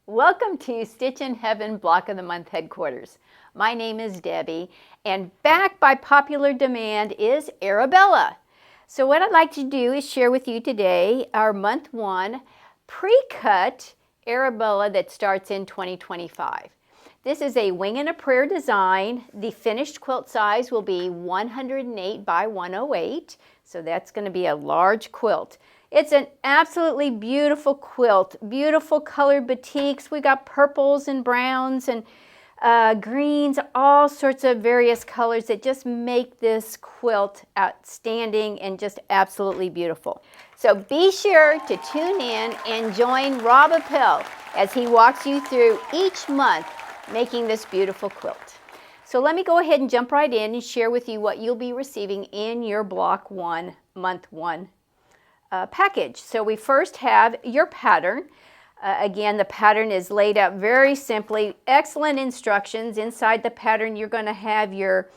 Welcome to Stitchin Heaven Block of the Month headquarters. My name is Debbie, and back by popular demand is Arabella. So what I'd like to do is share with you today our month 1 pre-cut Arabella that starts in 2025. This is a wing and a prayer design. The finished quilt size will be 108 by 108, so that's going to be a large quilt. It's an absolutely beautiful quilt, beautiful colored batiks. We got purples and browns and greens, all sorts of various colors that just make this quilt outstanding and just absolutely beautiful. So be sure to tune in and join Rob Appell as he walks you through each month making this beautiful quilt. So let me go ahead and jump right in and share with you what you'll be receiving in your Block 1, Month 1 package. So we first have your pattern. Again, the pattern is laid out very simply. Excellent instructions. Inside the pattern, you're going to have your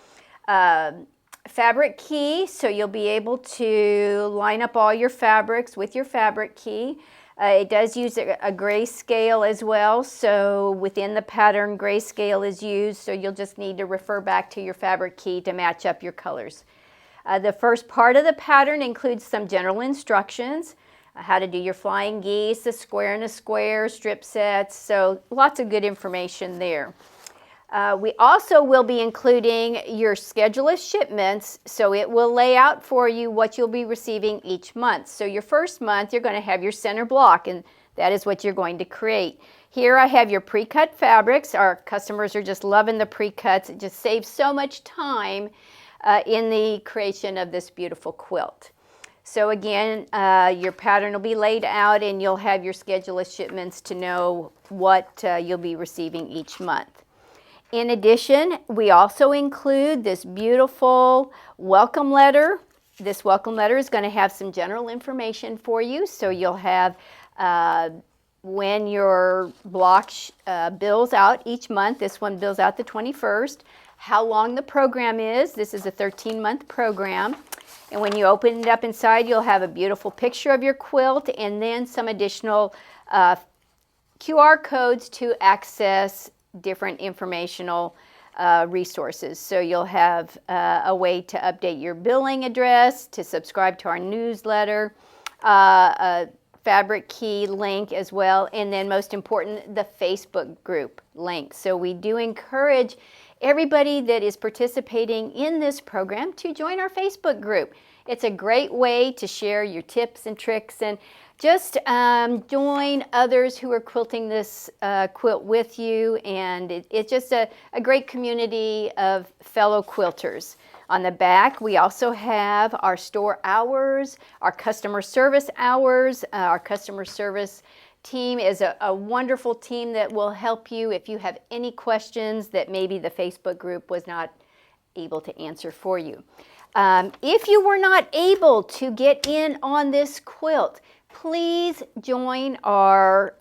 fabric key, so you'll be able to line up all your fabrics with your fabric key. It does use a gray scale as well, so within the pattern, gray scale is used, so you'll just need to refer back to your fabric key to match up your colors. The first part of the pattern includes some general instructions, how to do your flying geese, a square and a square, strip sets, so lots of good information there. We also will be including your schedule of shipments, so it will lay out for you what you'll be receiving each month. So your first month, you're going to have your center block, and that is what you're going to create. Here I have your pre-cut fabrics. Our customers are just loving the pre-cuts. It just saves so much time in the creation of this beautiful quilt. So again, your pattern will be laid out and you'll have your schedule of shipments to know what you'll be receiving each month. In addition, we also include this beautiful welcome letter. This welcome letter is going to have some general information for you, so you'll have when your block bills out each month. This one bills out the 21st. How long the program is. This is a 13-month program. And when you open it up inside, you'll have a beautiful picture of your quilt and then some additional QR codes to access different informational resources. So you'll have a way to update your billing address, to subscribe to our newsletter, a fabric key link as well, and then most important, the Facebook group link. So we do encourage everybody that is participating in this program to join our Facebook group. It's a great way to share your tips and tricks and just join others who are quilting this quilt with you, and it's just a great community of fellow quilters. On the back, we also have our store hours, our customer service hours. Our customer service team is a wonderful team that will help you if you have any questions that maybe the Facebook group was not able to answer for you. If you were not able to get in on this quilt, please join our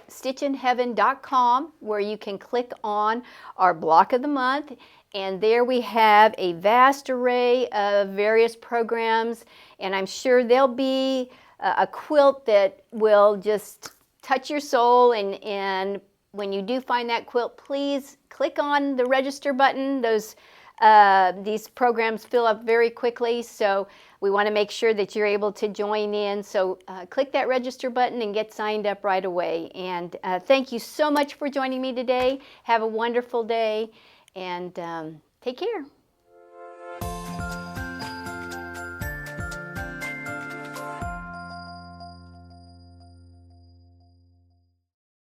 stitchinheaven.com, where you can click on our block of the month, and there we have a vast array of various programs, and I'm sure there'll be a quilt that will just touch your soul, and when you do find that quilt, please click on the register button. These programs fill up very quickly, so we want to make sure that you're able to join in. So click that register button and get signed up right away. And thank you so much for joining me today. Have a wonderful day, and take care.